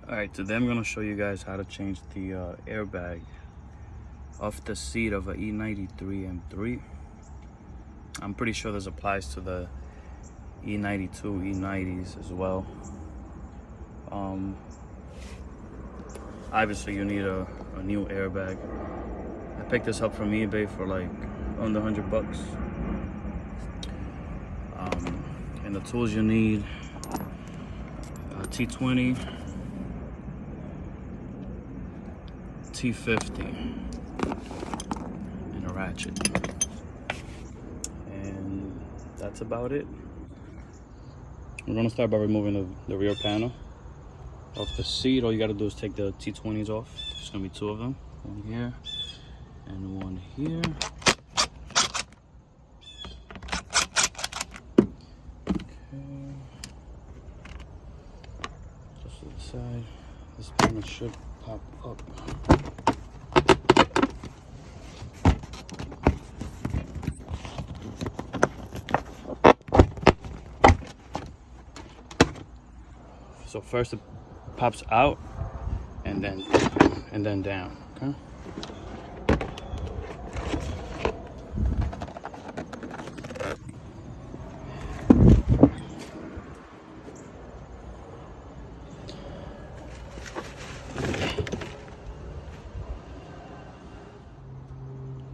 Alright, today I'm going to show you guys how to change the airbag off the seat of a E93 M3. I'm pretty sure this applies to the E92, E90s as well. Obviously you need a new airbag. I picked this up from eBay for like under $100. And the tools you need, T20, T50, and a ratchet. And that's about it. We're gonna start by removing the rear panel off the seat. All you gotta do is take the T20s off. There's gonna be two of them, one here and one here. Okay. Just to the side. This panel should pop up. So first it pops out and then down, okay?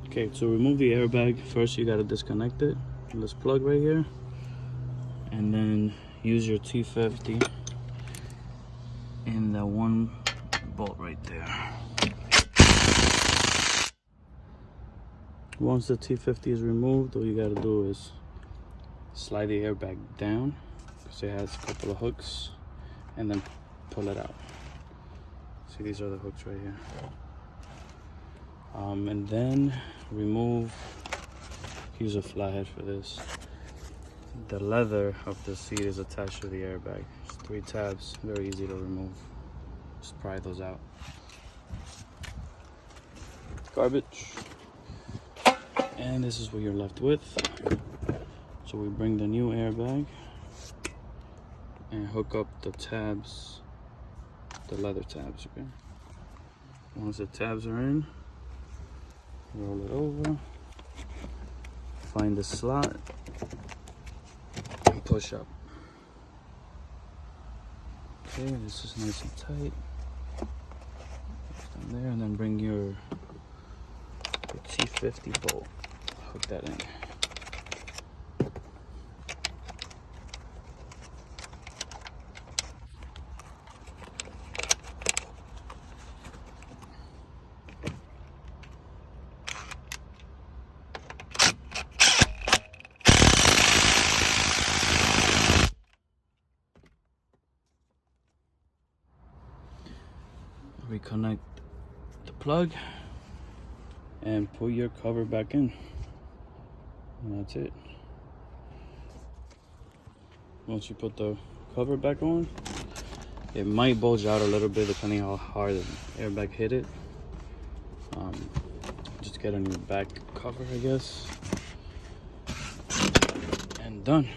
Okay, to remove the airbag, first you gotta disconnect it from this plug right here, and then use your T50 in that one bolt right there. Once the T50 is removed, all you gotta do is slide the airbag down, because it has a couple of hooks, and then pull it out. See, these are the hooks right here. And then remove, use a flathead for this. The leather of the seat is attached to the airbag. There's 3 tabs, very easy to remove. Just pry those out. Garbage. And this is what you're left with. So we bring the new airbag and hook up the tabs, the leather tabs, okay? Once the tabs are in, roll it over, find the slot, and push up. Okay, this is nice and tight. Down there, and then bring your T50 bolt, hook that in. Reconnect the plug and put your cover back in, and that's it. Once you put the cover back on, it might bulge out a little bit depending how hard the airbag hit it. Just get a new back cover, I guess, and done.